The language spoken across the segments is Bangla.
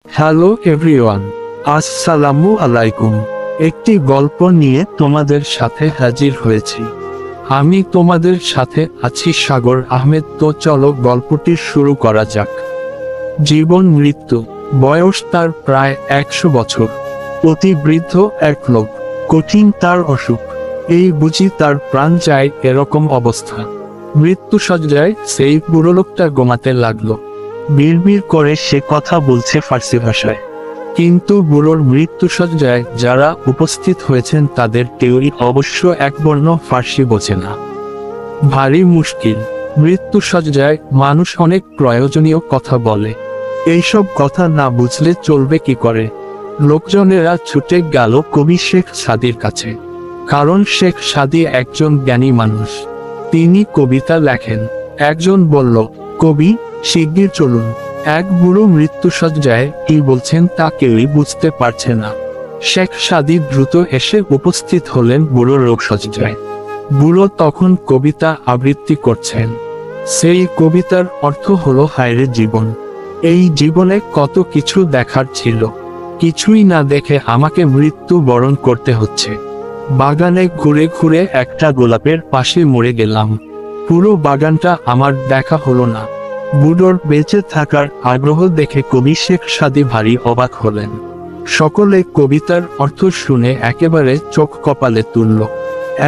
হ্যালো এভরিওয়ান, আসসালামু আলাইকুম। একটি গল্প নিয়ে তোমাদের সাথে হাজির হয়েছি। আমি তোমাদের সাথে আছি সাগর আহমেদ। তো চলো গল্পটি শুরু করা যাক। জীবন মৃত্যু। বয়স তার প্রায় 100 বছর। অতি বৃদ্ধ এক লোক। কঠিন তার অসুখ। এই বুঝি তার প্রাণ যায় এরকম অবস্থা। মৃত্যুসজ্জায় সেই বুড়ো লোকটা ঘুমাতে লাগলো। বিড়বিড় করে সে কথা বলছে ফার্সি ভাষায়। কিন্তু বুড়োর মৃত্যুসজ্জায় যারা উপস্থিত হয়েছেন তাদের কেউই অবশ্য একবর্ণ ফার্সি বোঝে না। ভারী মুশকিল। মৃত্যুসজ্জায় মানুষ অনেক প্রয়োজনীয় কথা বলে। এইসব কথা না বুঝলে চলবে কি করে? লোকজনেরা ছুটে গেল কবি শেখ সাদির কাছে। কারণ শেখ সাদি একজন জ্ঞানী মানুষ। তিনি কবিতা লেখেন। একজন বলল, কবি, শিগগির চলুন। এক বুড়ো মৃত্যুসজ্জায় কি বলছেন তা কেউই বুঝতে পারছে না। শেখ সাদি দ্রুত এসে উপস্থিত হলেন বুড়োর রোগসজ্জায়। বুড়ো তখন কবিতা আবৃত্তি করছেন। সেই কবিতার অর্থ হলো, হায়রে জীবন, এই জীবনে কত কিছু দেখার ছিল, কিছুই না দেখে আমাকে মৃত্যু বরণ করতে হচ্ছে। বাগানে ঘুরে ঘুরে একটা গোলাপের পাশে মরে গেলাম, পুরো বাগানটা আমার দেখা হলো না। বুড়োর বেঁচে থাকার আগ্রহ দেখে কবি শেখ সাদি ভারী অবাক হলেন। সকলে কবিতার অর্থ শুনে একেবারে চোখ কপালে তুলল।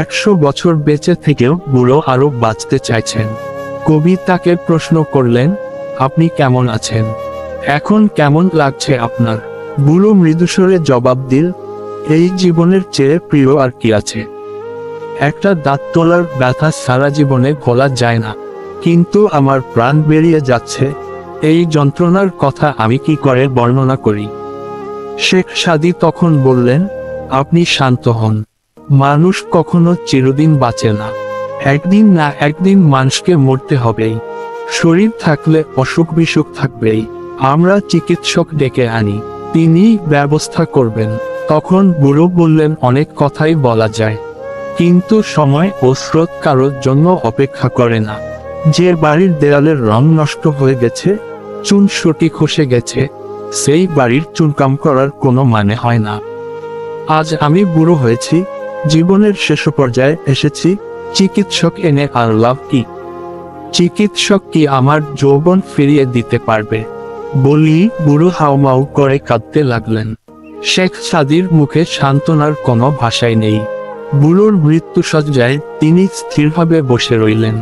100 বছর বেঁচে থেকেও বুড়ো আরো বাঁচতে চাইছেন। কবি তাকে প্রশ্ন করলেন, আপনি কেমন আছেন? এখন কেমন লাগছে আপনার? বুড়ো মৃদুস্বরে জবাব দিল, এই জীবনের চেয়ে প্রিয় আর কি আছে? একটা দাঁত তোলার ব্যথা সারা জীবনে ভোলা যায় না, কিন্তু আমার প্রাণ বেরিয়ে যাচ্ছে, এই যন্ত্রণার কথা আমি কি করে বর্ণনা করি? শেখ সাদি তখন বললেন, আপনি শান্ত হন। মানুষ কখনো চিরদিন বাঁচে না। একদিন না একদিন মানুষকে মরতে হবেই। শরীর থাকলে অসুখ বিসুখ থাকবেই। আমরা চিকিৎসক ডেকে আনি, তিনি ব্যবস্থা করবেন। তখন বুড়ো বললেন, অনেক কথাই বলা যায়, কিন্তু সময় ও স্রোত কারোর জন্য অপেক্ষা করে না। যে বাড়ির দেয়ালের রং নষ্ট হয়ে গেছে, চুন সুটি খসে গেছে, সেই বাড়ির চুনকাম করার কোনো মানে হয় না। আজ আমি বুড়ো হয়েছি, জীবনের শেষ পর্যায়ে এসেছি, চিকিৎসক এনে আর লাভ কি? চিকিৎসক কি আমার যৌবন ফিরিয়ে দিতে পারবে? বলি বুড়ো হাউমাউ করে কাঁদতে লাগলেন। শেখ সাদির মুখে সান্ত্বনার কোনো ভাষাই নেই। বুড়োর মৃত্যুসজ্জায় তিনি স্থিরভাবে বসে রইলেন।